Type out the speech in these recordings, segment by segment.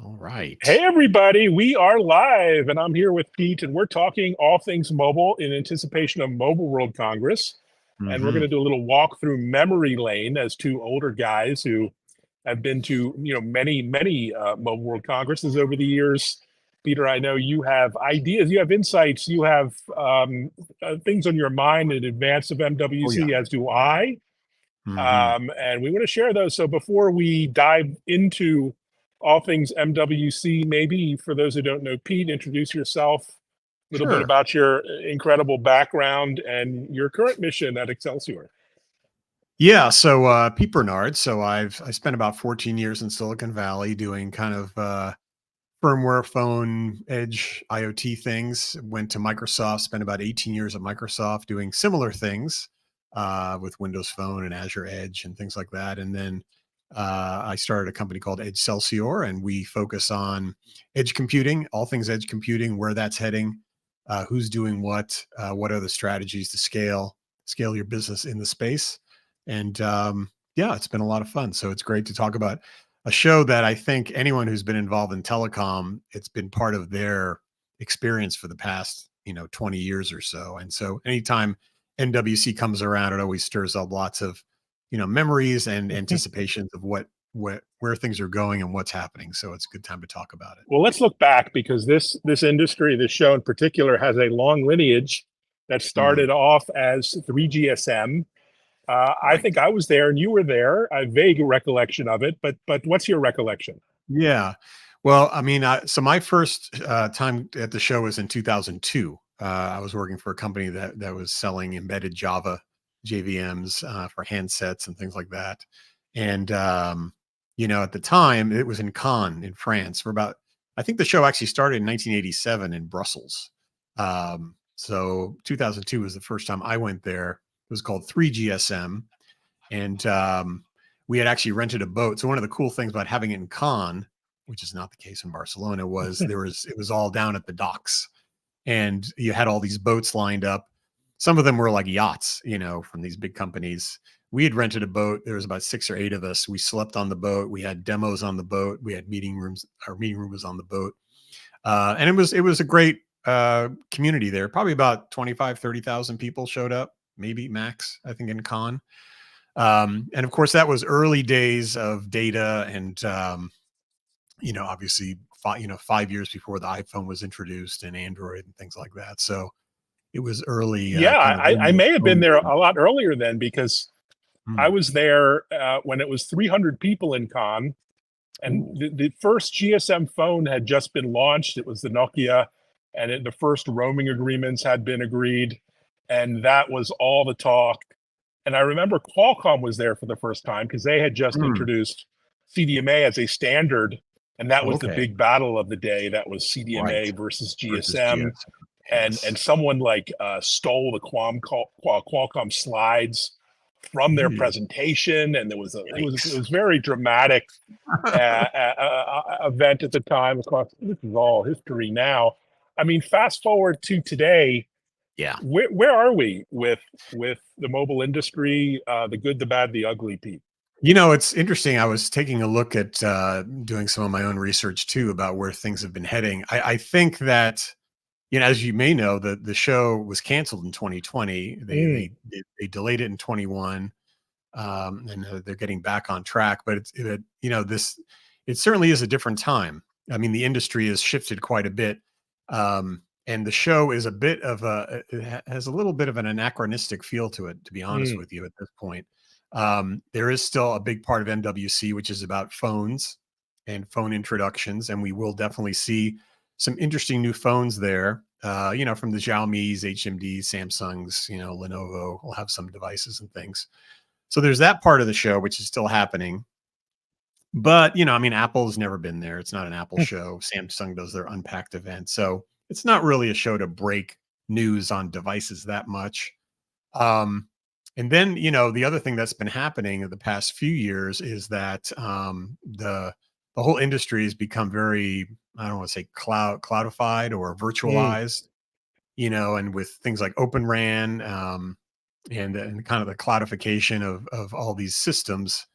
All right. Hey, everybody, we are live, and I'm here with Pete, and we're talking all things mobile in anticipation of Mobile World Congress. And we're going Hmm. to do a little walk through memory lane as two older guys who have been to, many Mobile World Congresses over the years. Peter, I know you have ideas, you have insights, you have things on your mind in advance of Oh yeah. MWC, as do I. Hmm. And we want to share those. So before we dive into all things MWC, maybe for those who don't know Pete, introduce yourself, a little bit Sure. about your incredible background and your current mission at Excelsior. Yeah. So Pete Bernard. So I spent about 14 years in Silicon Valley doing kind of firmware, phone, edge, IoT things. Went to Microsoft. Spent about 18 years at Microsoft doing similar things with Windows Phone and Azure Edge and things like that. And then I started a company called Excelsior, and we focus on edge computing, all things edge computing, where that's heading, who's doing what are the strategies to scale your business in the space. And yeah, it's been a lot of fun. So it's great to talk about a show that I think anyone who's been involved in telecom, it's been part of their experience for the past, 20 years or so. And so anytime NWC comes around, it always stirs up lots of, memories and anticipations of where things are going and what's happening. So it's a good time to talk about it. Well, let's look back because this industry, this show in particular, has a long lineage that Mm, started off as 3GSM. I right. think I was there and you were there. I have vague recollection of it, but what's your recollection? Yeah. Well, I mean, so my first time at the show was in 2002. I was working for a company that was selling embedded Java JVMs for handsets and things like that. And at the time, it was in Cannes in France for about. I think the show actually started in 1987 in Brussels. So 2002 was the first time I went there. It was called 3GSM, and we had actually rented a boat. So one of the cool things about having it in Cannes, which is not the case in Barcelona, was it was all down at the docks, and you had all these boats lined up. Some of them were like yachts, from these big companies. We had rented a boat. There was about 6 or 8 of us. We slept on the boat. We had demos on the boat. We had meeting rooms. Our meeting room was on the boat, and it was a great community there. Probably about 25, 30,000 people showed up, maybe max. I think in Cannes. And of course, that was early days of data, and obviously, 5 years before the iPhone was introduced and Android and things like that. So it was early, Yeah, kind of I may have been home there days. a lot earlier then because I Mm. was there when it was 300 people in Cannes, and Ooh. the first GSM phone had just been launched. It was the Nokia, and the first roaming agreements had been agreed, and that was all the talk. And I remember Qualcomm was there for the first time because they had just Mm. introduced CDMA as a standard, and that was the Okay. big battle of the day. That was Right. CDMA versus Versus GSM, GS. and Yes. someone like stole the Qualcomm slides from their Ooh, presentation, and it yikes. was very dramatic event at the time. Of course, this is all history now. I mean, fast forward to today. Yeah. Where are we with the mobile industry? The good, the bad, the ugly, Pete. It's interesting. I was taking a look at doing some of my own research too about where things have been heading. I think that as you may know, the show was canceled in 2020. Mm, They delayed it in 21, and they're getting back on track. But this it certainly is a different time. I mean, the industry has shifted quite a bit, and the show is a bit of has a little bit of an anachronistic feel to it. To be honest mm. with you, at this point, there is still a big part of MWC which is about phones and phone introductions, and we will definitely see some interesting new phones there. From the Xiaomi's, HMDs, Samsungs, Lenovo will have some devices and things. So there's that part of the show, which is still happening. But, I mean, Apple's never been there. It's not an Apple show. Samsung does their Unpacked event. So it's not really a show to break news on devices that much. Um, and then, the other thing that's been happening in the past few years is that the whole industry has become very, I don't want to say cloudified or Mm. virtualized, and with things like Open RAN, and kind of the cloudification of all these systems,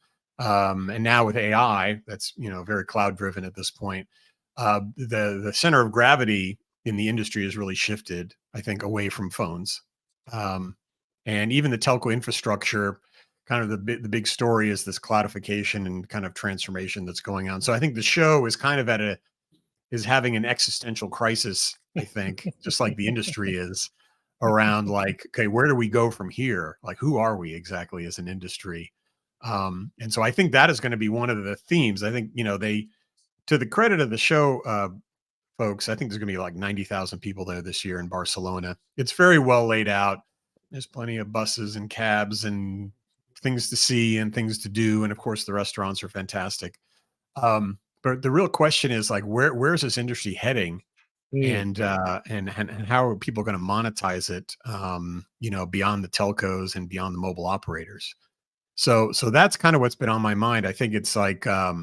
And now with AI, that's very cloud driven at this point. The center of gravity in the industry has really shifted, I think, away from phones, um, and even the telco infrastructure. Kind of the big story is this cloudification and kind of transformation that's going on. So I think the show is kind of is having an existential crisis, I think, just like the industry is around like, okay, where do we go from here? Like, who are we exactly as an industry? And so I think that is going to be one of the themes. I think, to the credit of the show, folks, I think there's going to be like 90,000 people there this year in Barcelona. It's very well laid out. There's plenty of buses and cabs and things to see and things to do. And of course, the restaurants are fantastic. But the real question is like, where's this industry heading? Mm. And how are people going to monetize it, beyond the telcos and beyond the mobile operators? So that's kind of what's been on my mind. I think it's like, I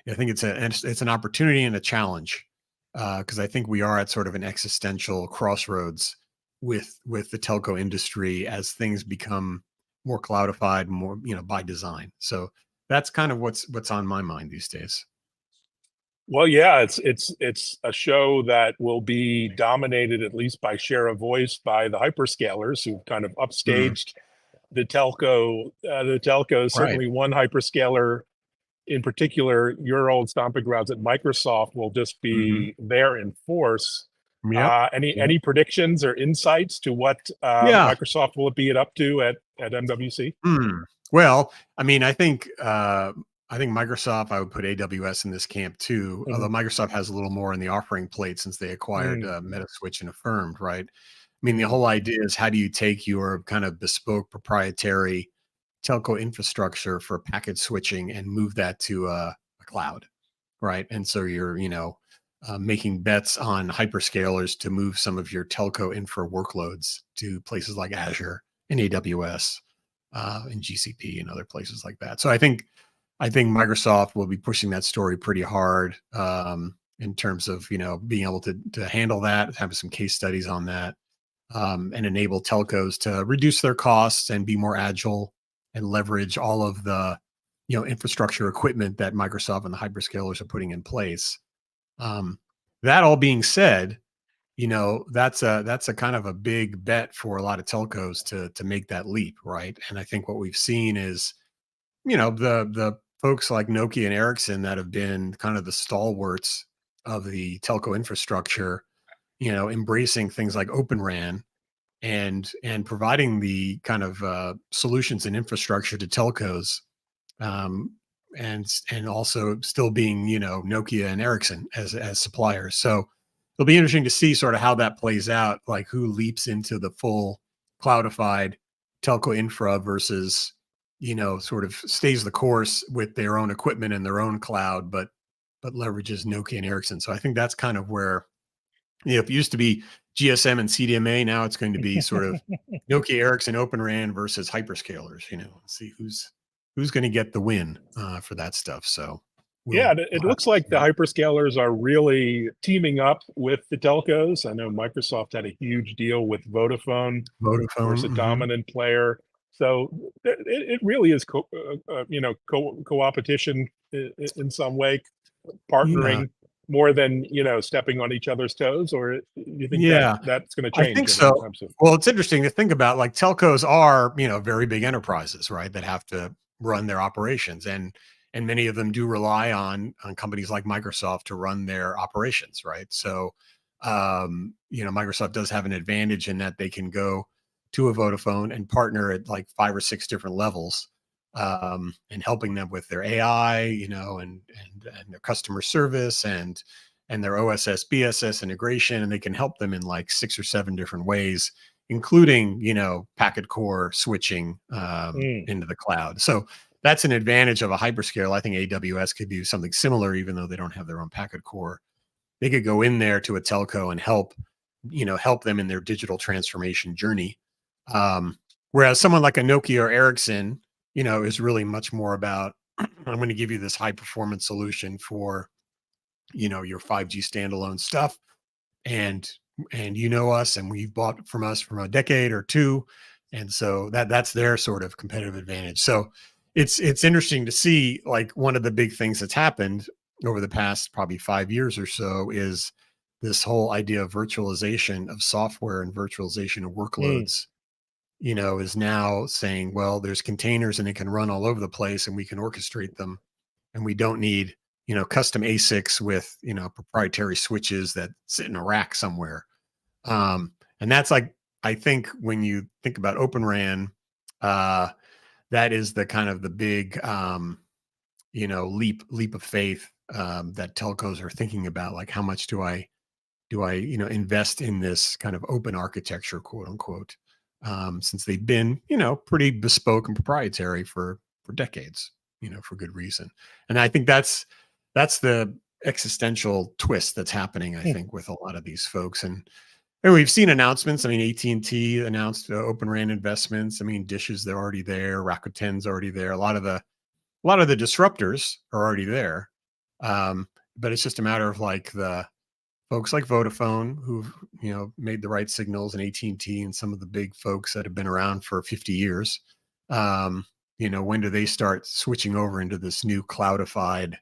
think it's an opportunity and a challenge, because I think we are at sort of an existential crossroads with the telco industry as things become more cloudified, more by design. So that's kind of what's on my mind these days. Well, yeah, it's a show that will be dominated, at least by share of voice, by the hyperscalers who've kind of Mhm. upstaged the telco. The telcos, Right. certainly one hyperscaler in particular, your old stomping grounds at Microsoft will just Mhm. be there in force. Yep. Yep. Any predictions or insights to what Yeah. Microsoft will be up to at MWC? Hmm. Well, I mean, I think Microsoft, I would put AWS in this camp too, although Mhm. Microsoft has a little more in the offering plate since they acquired Mm, Metaswitch and Affirmed, right? I mean, the mm, whole idea is how do you take your kind of bespoke proprietary telco infrastructure for packet switching and move that to a cloud, right? And so you're, making bets on hyperscalers to move some of your telco infra workloads to places like Azure and AWS, and GCP and other places like that. So I think Microsoft will be pushing that story pretty hard, in terms of being able to handle that, have some case studies on that, and enable telcos to reduce their costs and be more agile and leverage all of the infrastructure equipment that Microsoft and the hyperscalers are putting in place. Um, that all being said, that's a kind of a big bet for a lot of telcos to make that leap, right? And I think what we've seen is the folks like Nokia and Ericsson that have been kind of the stalwarts of the telco infrastructure, embracing things like Open RAN and providing the kind of solutions and infrastructure to telcos, um, and also still being Nokia and Ericsson as suppliers. So it'll be interesting to see sort of how that plays out, like who leaps into the full cloudified telco infra versus sort of stays the course with their own equipment and their own cloud, but leverages Nokia and Ericsson. So I think that's kind of where it used to be GSM and CDMA. Now it's going to be sort of Nokia, Ericsson, Open RAN versus hyperscalers. See who's going to get the win for that stuff. So Yeah, we'll it have looks to like the see. hyperscalers are really teaming up with the telcos. I know Microsoft had a huge deal with Vodafone, of course, Vodafone. a Hmm. dominant player. So it really is co-opetition in some way, Yeah, partnering more than stepping on each other's toes. Or you think that yeah, that's going to I think change so. anytime soon? Well, it's interesting to think about. Like telcos are very big enterprises, right? That have to run their operations, and many of them do rely on companies like Microsoft to run their operations, right? So Microsoft does have an advantage in that they can go to a Vodafone and partner at like 5 or 6 different levels, and helping them with their AI, and their customer service and their OSS BSS integration, and they can help them in like 6 or 7 different ways, including packet core switching, Mm. into the cloud. So that's an advantage of a hyperscale. I think AWS could do something similar, even though they don't have their own packet core. They could go in there to a telco and help them in their digital transformation journey. Um, Whereas someone like a Nokia or Ericsson, is really much more about I'm going to give you this high performance solution for your 5G standalone stuff, and us, and we've bought from us from a decade or two, and so that's their sort of competitive advantage. So it's interesting to see, like, one of the big things that's happened over the past probably 5 years or so is this whole idea of virtualization of software and virtualization of Mm, workloads, is now saying, well, there's containers and it can run all over the place and we can orchestrate them. And we don't need, custom ASICs with, proprietary switches that sit in a rack somewhere. And that's like, I think when you think about Open RAN, uh, that is the kind of the big, leap of faith that telcos are thinking about. Like, how much do I invest in this kind of open architecture, quote unquote, since they've been, pretty bespoke and proprietary for decades, for good reason. And I think that's the existential twist that's happening, I mm, think, with a lot of these folks. And we've seen announcements. I mean, AT&T announced Open RAN investments. I mean, Dish they're already there. Rakuten's already there. A lot of the disruptors are already there. But it's just a matter of like the folks like Vodafone who've, made the right signals, and AT&T and T, and some of the big folks that have been around for 50 years. Um, when do they start switching over into this new cloudified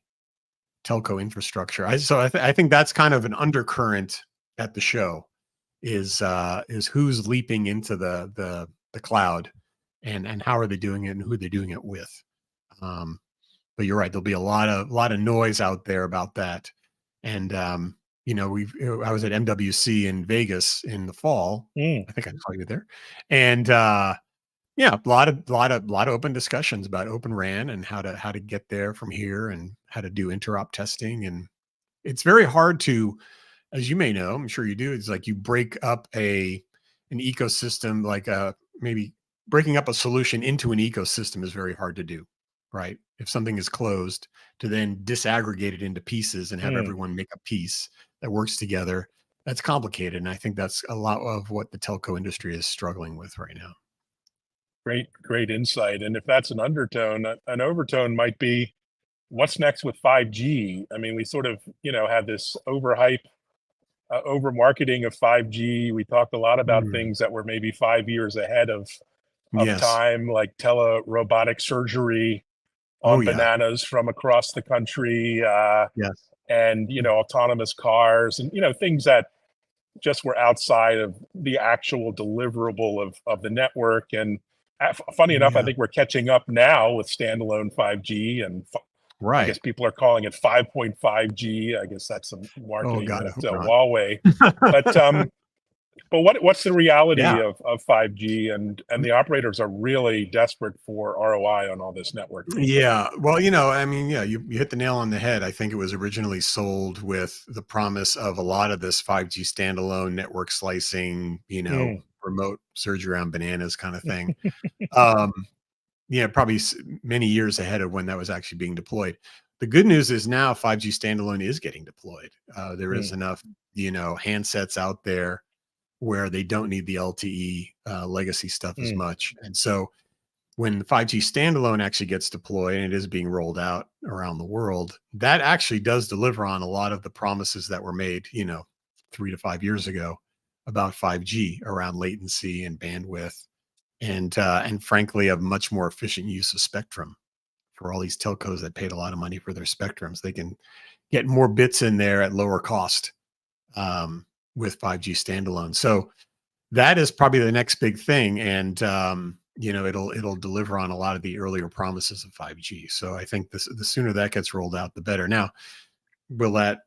telco infrastructure? I think that's kind of an undercurrent at the show is who's leaping into the cloud, and how are they doing it and who they're doing it with. Um, but you're right, there'll be a lot of noise out there about that. And I was at MWC in Vegas in the fall. mm. I think I saw you there. And yeah, a lot of open discussions about Open RAN and how to get there from here and how to do interop testing. And it's very hard to, as you may know, I'm sure you do, it's like you break up an ecosystem, like maybe breaking up a solution into an ecosystem is very hard to do, right? If something is closed, to then disaggregate it into pieces and have Mm. everyone make a piece that works together, that's complicated. And I think that's a lot of what the telco industry is struggling with right now. Great insight. And if that's an undertone, an overtone might be what's next with 5G. I mean, we sort of, have this overhype, over marketing of 5G. We talked a lot about Mm, things that were maybe 5 years ahead of yes. time, like tele robotic surgery Oh on yeah. bananas from across the country, Yes. and autonomous cars, and things that just were outside of the actual deliverable of the network. And funny enough, I Yeah. think we're catching up now with standalone 5G, and I guess Right. people are calling it 5.5G. I guess that's some Oh marketing God, I that hope not. Huawei. But what's the reality Yeah. of 5G, and the operators are really desperate for ROI on all this networking. Yeah. Well, I mean, yeah, you hit the nail on the head. I think it was originally sold with the promise of a lot of this 5G standalone network slicing, Mm, remote surgery around bananas kind of thing. Um, yeah, probably many years ahead of when that was actually being deployed. The good news is now 5G standalone is getting deployed. There is mm, enough, handsets out there where they don't need the LTE legacy stuff as mm, much. And so when the 5G standalone actually gets deployed and it is being rolled out around the world, that actually does deliver on a lot of the promises that were made, 3 to 5 years ago about 5G around latency and bandwidth, and frankly, a much more efficient use of spectrum for all these telcos that paid a lot of money for their spectrums. They can get more bits in there at lower cost with 5G standalone. So that is probably the next big thing, and it'll deliver on a lot of the earlier promises of 5G. So I think the sooner that gets rolled out, the better. Now, will that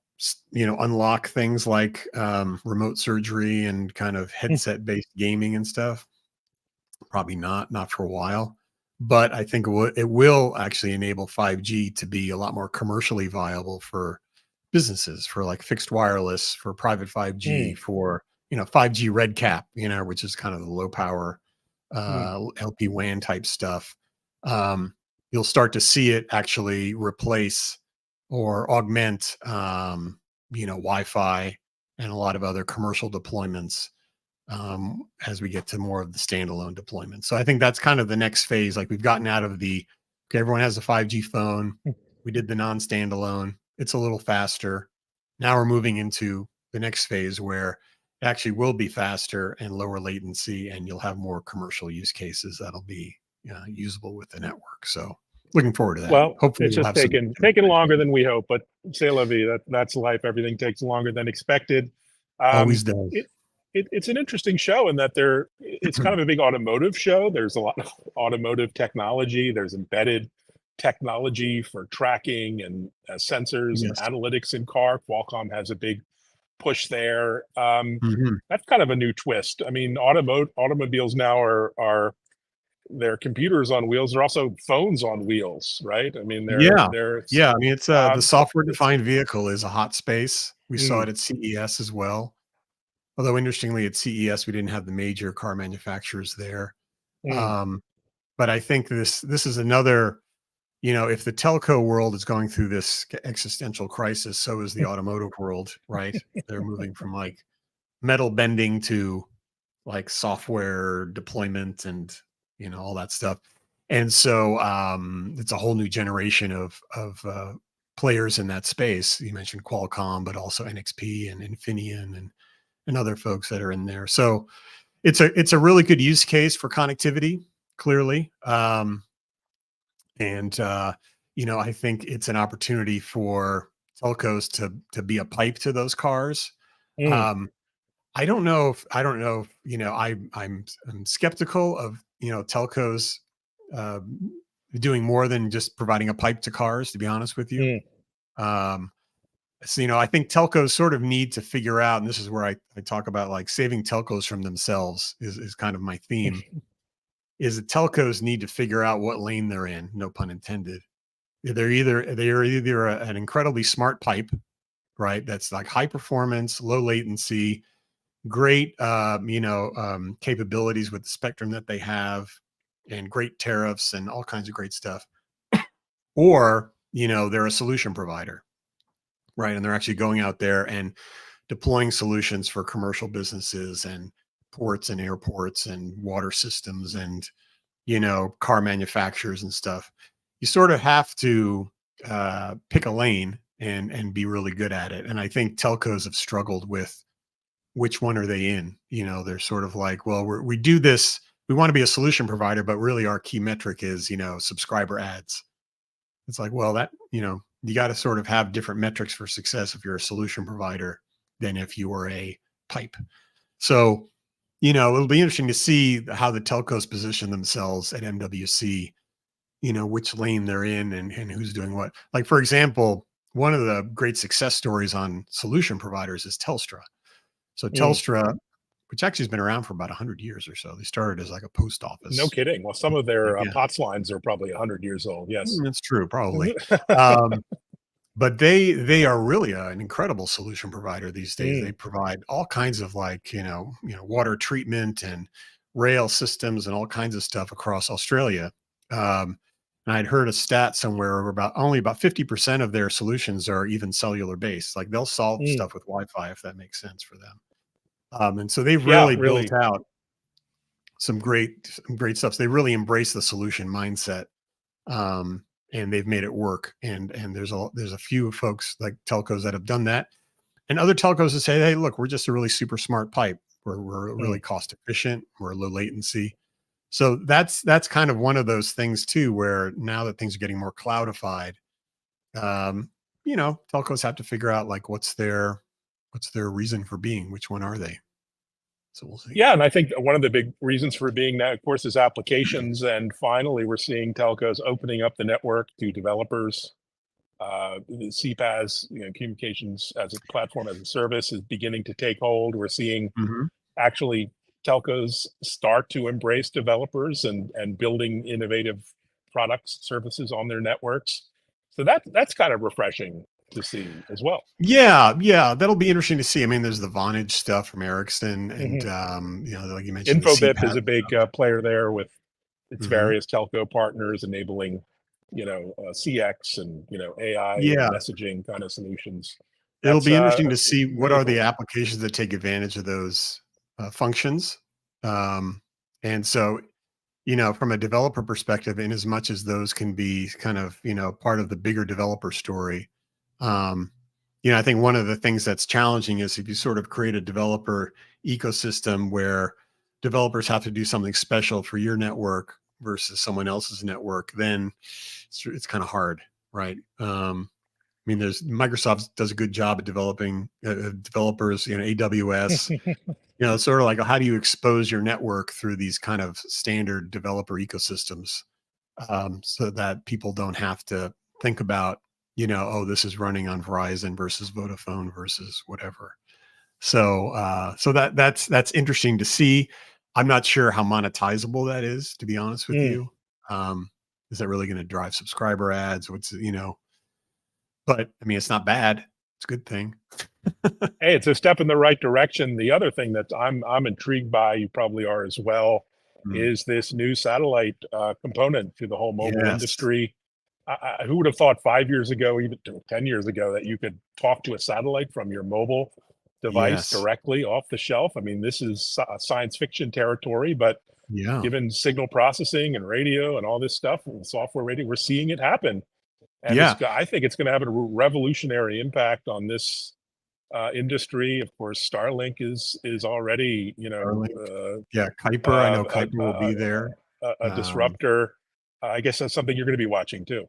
unlock things like remote surgery and kind of mm, headset based gaming and stuff? Probably not for a while. But I think it will actually enable 5G to be a lot more commercially viable for businesses, for like fixed wireless, for private 5G, mm, for 5G red cap, which is kind of the low power mm, LP WAN type stuff. Um, you'll start to see it actually replace or augment, Wi-Fi and a lot of other commercial deployments as we get to more of the standalone deployment. So I think that's kind of the next phase. Like, we've gotten out of okay, everyone has a 5G phone. mm. We did the non-standalone. It's a little faster. Now we're moving into the next phase where it actually will be faster and lower latency, and you'll have more commercial use cases that'll be usable with the network. So looking forward to that. Well, Hopefully it's we'll just have some. taken longer than we hope, but c'est la vie. That's life. Everything takes longer than expected. Always Um, does. it's an interesting show in that it's kind of a big automotive show. There's a lot of automotive technology. There's embedded technology for tracking and sensors and Yes. analytics in car. Qualcomm has a big push there. Mhm. That's kind of a new twist. I mean, automobiles now are they're computers on wheels. They're also phones on wheels, right? I mean, Yeah. they're Yeah, I mean, it's, the so it's software-defined vehicle is a hot space. We saw mm, it at CES as well. Although interestingly, at CES, we didn't have the major car manufacturers there. mm, Um, but I think this is another, if the telco world is going through this existential crisis, so is the automotive world, right? They're moving from, like, metal bending to, like, software deployment and, all that stuff. And so, it's a whole new generation of players in that space. You mentioned Qualcomm, but also NXP and Infineon and other folks that are in there. So it's a really good use case for connectivity, clearly. And I think it's an opportunity for telcos to be a pipe to those cars. mm, Um, I don't know if I'm skeptical of telcos uh, doing more than just providing a pipe to cars. To be honest with you, mm, um, so I think telcos sort of need to figure out, and this is where I talk about like saving telcos from themselves is kind of my theme. Is that telcos need to figure out what lane they're in, no pun intended. They are either an incredibly smart pipe, right? That's like high performance, low latency, great capabilities with the spectrum that they have, and great tariffs and all kinds of great stuff. Or they're a solution provider, right? And they're actually going out there and deploying solutions for commercial businesses and ports and airports and water systems and car manufacturers and stuff. You sort of have to pick a lane and be really good at it. And I think telcos have struggled with which one are they in. They're sort of like, well, we do this. We want to be a solution provider, but really our key metric is subscriber ads. It's like, well, you got to sort of have different metrics for success if you're a solution provider than if you were a pipe. So, it'll be interesting to see how the telcos position themselves at MWC, which lane they're in and who's doing what. Like, for example, one of the great success stories on solution providers is Telstra. So mm. Telstra, which actually has been around for about 100 years or so. They started as like a post No office. kidding. Well, some of their Yeah, POTS lines are probably 100 years old. Yes. that's true, probably. Um, but they are really an incredible solution provider these days. They Mm, provide all kinds of like water treatment and rail systems and all kinds of stuff across Australia. And I'd heard a stat somewhere where only about 50% of their solutions are even cellular based. Like they'll solve mm. stuff with Wi-Fi if that makes sense for them. And so they've Yeah, really built really. out some great stuff. So they really embrace the solution mindset, and they've made it work. And there's a few folks like telcos that have done that, and other telcos that say, hey, look, we're just a really super smart pipe. We're really Mm. cost efficient. We're low latency. So that's kind of one of those things too, where now that things are getting more cloudified, telcos have to figure out like what's their reason for being. Which one are they? So we'll see. Yeah, and I think one of the big reasons for being that, of course, is applications. And finally, we're seeing telcos opening up the network to developers. The CPaaS, communications as a platform as a service, is beginning to take hold. We're seeing Mhm. actually telcos start to embrace developers and building innovative products, services on their networks. So that's kind of refreshing to see as well. Yeah, yeah, that'll be interesting to see. I mean, there's the Vonage stuff from Ericsson, and Mhm. like you mentioned, the Infobip is CPAP a big stuff. player there with its Hmm. various telco partners enabling, CX and AI and Yeah, messaging kind of solutions. it'll That's be interesting to see what really are the cool. applications that take advantage of those functions. Um, and so, from a developer perspective, in as much as those can be kind of part of the bigger developer story, um, I think one of the things that's challenging is if you sort of create a developer ecosystem where developers have to do something special for your network versus someone else's network, then it's kind of hard, right? I mean, there's Microsoft does a good job at developing developers, AWS, sort of like how do you expose your network through these kind of standard developer ecosystems, so that people don't have to think about, oh, this is running on Verizon versus Vodafone versus whatever. So, that's interesting to see. I'm not sure how monetizable that is, to be honest with Mm. you. Is that really going to drive subscriber ads? But I mean, it's not bad. It's a good thing. Hey, it's a step in the right direction. The other thing that I'm intrigued by, you probably are as well, Mm. is this new satellite component to the whole mobile Yes. industry. Who would have thought 5 years ago, even 10 years ago, that you could talk to a satellite from your mobile device Yes. directly off the shelf? I mean, this is science fiction territory, but Yeah. given signal processing and radio and all this stuff, and software radio, we're seeing it happen. And Yeah. I think it's going to have a revolutionary impact on this industry. Of course, Starlink is already, Starlink. Yeah. Kuiper. I know Kuiper will be there. a Um, disruptor. I guess that's something you're going to be watching too.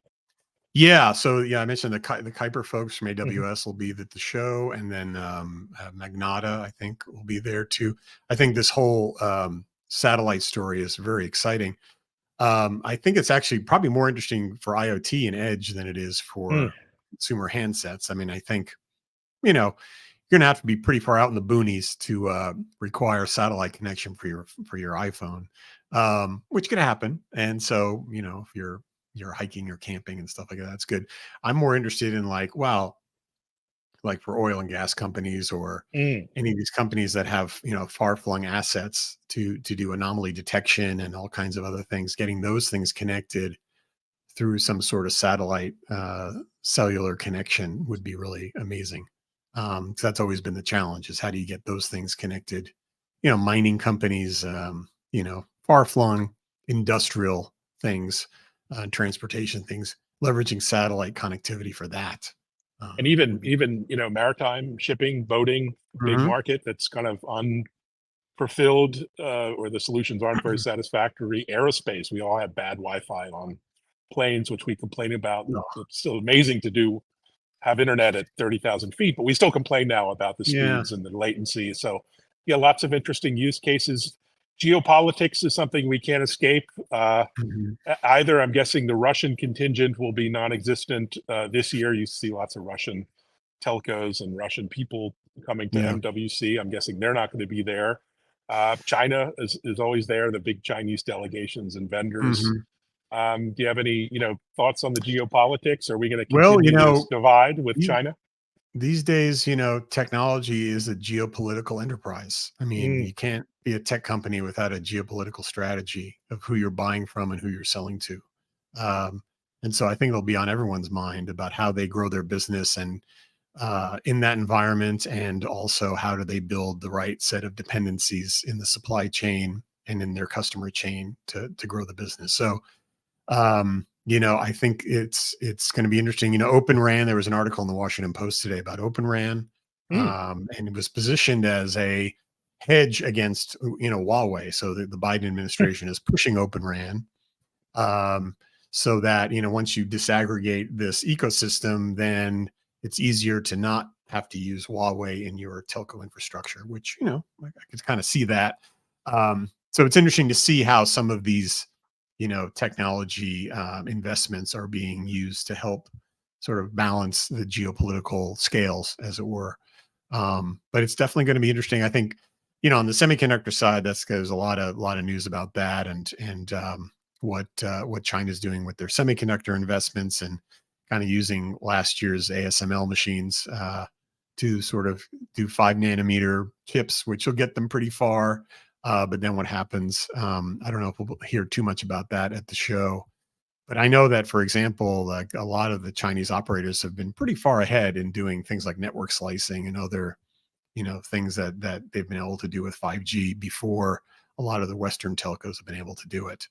yeah. So yeah, I mentioned the Kuiper folks from Mhm. AWS will be at the show, and then Magnata, I think, will be there too. I think this whole satellite story is very exciting. I think it's actually probably more interesting for IoT and edge than it is Mm. for consumer handsets. I mean, I think, you're gonna have to be pretty far out in the boonies to require satellite connection for your iPhone, which could happen. And so, if you're hiking or camping and stuff like that, that's good. I'm more interested in like, wow, like for oil and gas companies or Mm. any of these companies that have far flung assets to do anomaly detection and all kinds of other things, getting those things connected through some sort of satellite cellular connection would be really amazing. 'Cause that's always been the challenge is how do you get those things connected? Mining companies, far flung industrial things, transportation things, leveraging satellite connectivity for that. And Would be. even maritime shipping, boating, big Mhm. market that's kind of unfulfilled, or the solutions aren't very satisfactory. Aerospace, we all have bad Wi-Fi on planes, which we complain about. No. It's still amazing to have internet at 30,000 feet, but we still complain now about the Yeah. speeds and the latency. So, yeah, lots of interesting use cases. Geopolitics is something we can't escape. Mhm. Either I'm guessing the Russian contingent will be non-existent this year. You see lots of Russian telcos and Russian people coming to Yeah. MWC. I'm guessing they're not going to be there. China is always there, the big Chinese delegations and vendors. Mhm. Do you have any, thoughts on the geopolitics? Are we going to Well, continue this divide with these China? these days, technology is a geopolitical enterprise. I mean, Mm. you can't be a tech company without a geopolitical strategy of who you're buying from and who you're selling to. Um, and so I think it'll be on everyone's mind about how they grow their business and in that environment, and also how do they build the right set of dependencies in the supply chain and in their customer chain to grow the business. So I think it's going to be interesting. Open RAN, there was an article in the Washington Post today about Open RAN, Mm. and it was positioned as a hedge against Huawei. So the Biden administration is pushing Open RAN, so that once you disaggregate this ecosystem, then it's easier to not have to use Huawei in your telco infrastructure, which I could kind of see that. So it's interesting to see how some of these technology investments are being used to help sort of balance the geopolitical scales, as it were. But it's definitely going to be interesting. I think, on the semiconductor side, there's a lot of news about that, and what China's doing with their semiconductor investments, and kind of using last year's ASML machines to sort of do 5 nanometer chips, which will get them pretty far. But then what happens? I don't know if we'll hear too much about that at the show. But I know that, for example, like a lot of the Chinese operators have been pretty far ahead in doing things like network slicing and other, things that they've been able to do with 5G before a lot of the Western telcos have been able to do it.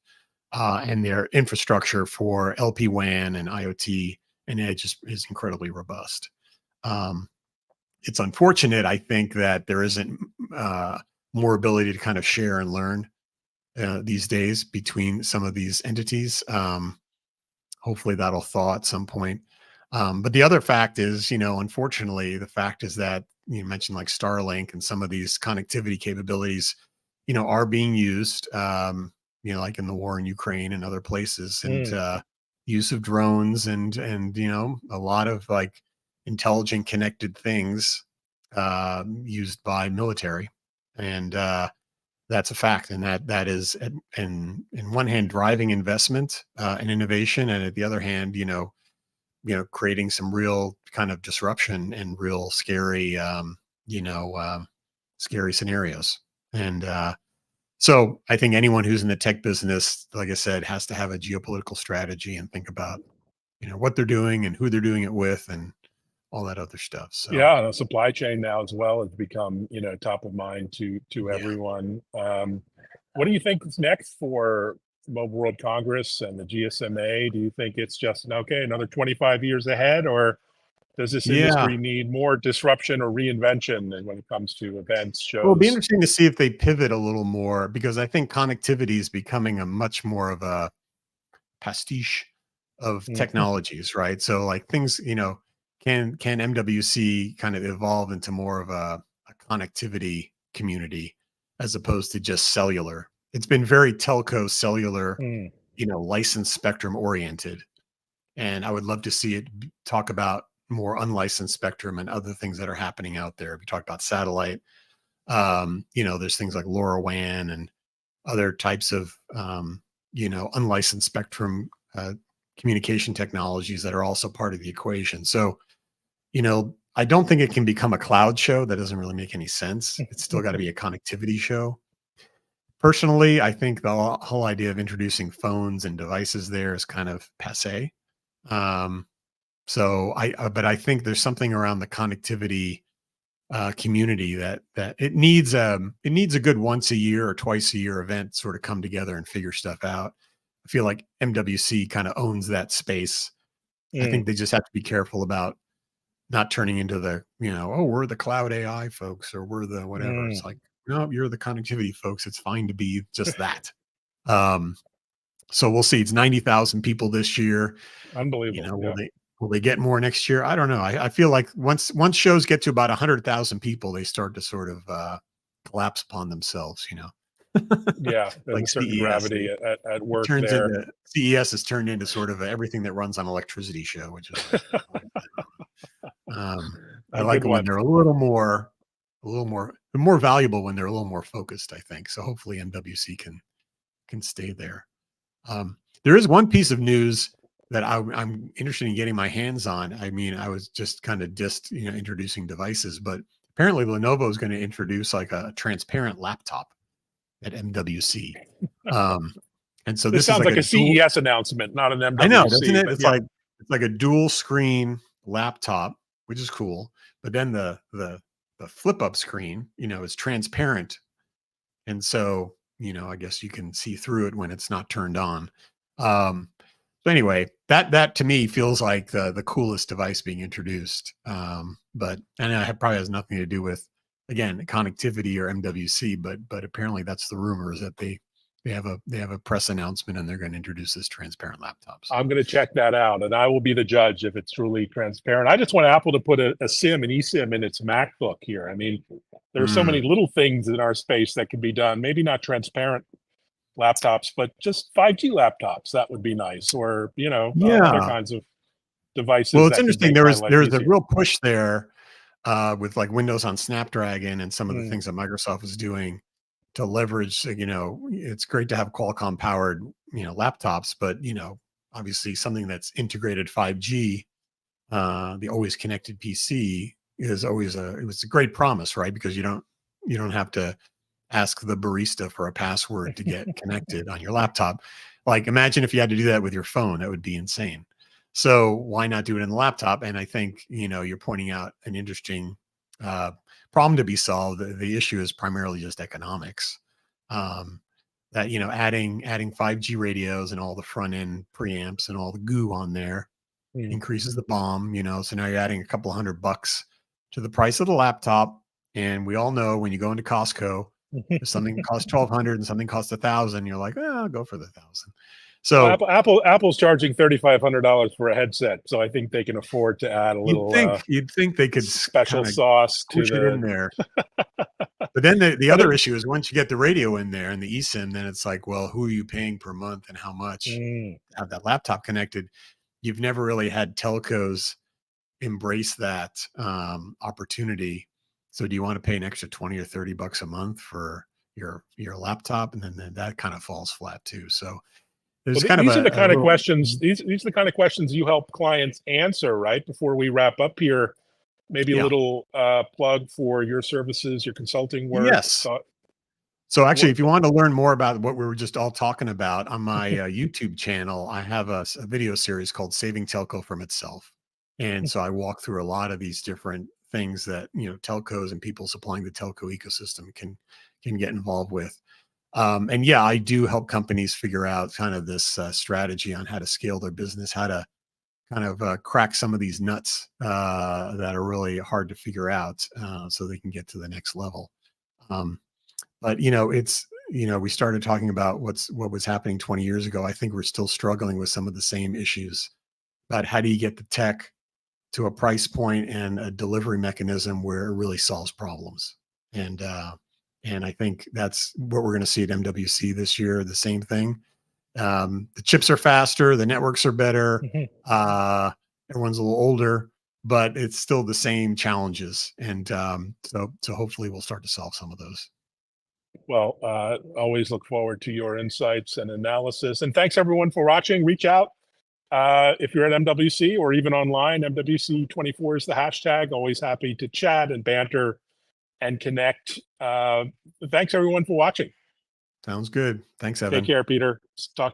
And their infrastructure for LP WAN and IoT and edge is incredibly robust. Um, it's unfortunate, I think, that there isn't more ability to kind of share and learn these days between some of these entities. Hopefully that'll thaw at some point. But the other fact is, unfortunately, the fact is that you mentioned like Starlink and some of these connectivity capabilities, are being used, like in the war in Ukraine and other places, and use of drones and a lot of like intelligent connected things used by military, and that's a fact, and that is, in one hand, driving investment and innovation, and at the other hand, creating some real kind of disruption and real scary, scary scenarios. And so, I think anyone who's in the tech business, like I said, has to have a geopolitical strategy and think about, what they're doing and who they're doing it with, and all that other stuff. So, Yeah, the supply chain now as well has become, top of mind to yeah. everyone. What do you think is next for Mobile World Congress and the GSMA? Do you think it's just another 25 years ahead, or does this Yeah. industry need more disruption or reinvention when it comes to events, Well, it'll be shows? interesting to see if they pivot a little more, because I think connectivity is becoming a much more of a pastiche of Mm, technologies, right? So like things, can MWC kind of evolve into more of a connectivity community as opposed to just cellular? It's been very telco cellular, mm, licensed spectrum oriented. And I would love to see it talk about more unlicensed spectrum and other things that are happening out there. We talked about satellite. There's things like LoRaWAN and other types of, unlicensed spectrum communication technologies that are also part of the equation. So, I don't think it can become a cloud show. That doesn't really make any sense. It's still got to be a connectivity show. Personally, I think the whole idea of introducing phones and devices there is kind of passe. Um, but I think there's something around the connectivity community that it needs a good once a year or twice a year event sort of come together and figure stuff out. I feel like MWC kind of owns that space. I mm, think they just have to be careful about not turning into the, oh, we're the cloud AI folks, or we're the whatever. It's mm. like, no, you're the connectivity folks. It's fine to be just that. Um, so we'll see. It's 90,000 people this year. Unbelievable. Will Yeah. they get more next year? I don't know. I feel like once shows get to about 100,000 people, they start to sort of collapse upon themselves. Yeah. There's a Like certain CES, gravity at it work turns there. into CES has turned into sort of everything that runs on electricity show, which is like, I A like good it when one. they're they're more valuable when they're a little more focused, I think. So hopefully MWC can stay there. There is one piece of news that I'm interested in getting my hands on. I mean, I was just kind of introducing devices, but apparently Lenovo is going to introduce like a transparent laptop at MWC. Um, and so This this is sounds like like a a dual. CES announcement, not an I know, doesn't MWC, it? but yeah. It's like a dual screen laptop, which is cool. But then the flip up screen, is transparent, and so I guess you can see through it when it's not turned on. Um, so anyway, that to me feels like the coolest device being introduced. But and it probably has nothing to do with, again, connectivity or MWC, but apparently that's the rumor, is that they have a press announcement and they're going to introduce this transparent laptop. So I'm going to check that out, and I will be the judge if it's truly transparent. I just want Apple to put a SIM, an eSIM, in its MacBook here. I mean, there are so many little things in our space that can be done. Maybe not transparent laptops, but just 5G laptops. That would be nice, or other yeah. kinds of devices Well, it's that could interesting. make my life There's a easier. real push there with like Windows on Snapdragon and some of the Mm, things that Microsoft is doing to leverage. It's great to have Qualcomm powered, laptops, but obviously something that's integrated 5G, the always connected PC is always it was a great promise, right? Because you don't have to ask the barista for a password to get connected on your laptop. Like, imagine if you had to do that with your phone, that would be insane. So why not do it in the laptop? And I think, you're pointing out an interesting uh, problem to be solved. The issue is primarily just economics. Um, that, adding 5G radios and all the front end preamps and all the goo on there mm. increases the BOM, so now you're adding a couple $100 to the price of the laptop. And we all know when you go into Costco, If something costs 1,200 and something costs 1,000, you're like, I'll go for the 1,000. Well, So Apple's charging $3,500 for a headset, so I think they can afford to add a little you'd think they could special kind of sauce to push it in the. there. But then the But other issue is once you get the radio in there and the eSIM, then it's like, well, who are you paying per month and how much to have that laptop connected? You've never really had telcos embrace that opportunity. So do you want to pay an extra 20 or $30 a month for your laptop? And then that kind of falls flat too. So there's kind of these are the a kind of little, questions. These are the kind of questions you help clients answer, right? Before we wrap up here, maybe a yeah. little plug for your services, your consulting work. Yes. So actually, if you want to learn more about what we were just all talking about on my YouTube channel, I have a video series called Saving Telco from Itself. And so I walk through a lot of these different things that, telcos and people supplying the telco ecosystem can get involved with. And yeah, I do help companies figure out kind of this strategy on how to scale their business, how to kind of crack some of these nuts that are really hard to figure out so they can get to the next level. But it's we started talking about what was happening 20 years ago. I think we're still struggling with some of the same issues about how do you get the tech to a price point and a delivery mechanism where it really solves problems. And I think that's what we're going to see at MWC this year. The same thing. The chips are faster, the networks are better. Everyone's a little older, but it's still the same challenges. And so hopefully we'll start to solve some of those. Well, always look forward to your insights and analysis. And thanks everyone for watching. Reach out if you're at MWC or even online. MWC24 is the hashtag. Always happy to chat and banter and connect. Thanks everyone for watching. Sounds good. Thanks, Evan. Take care, Peter. Talk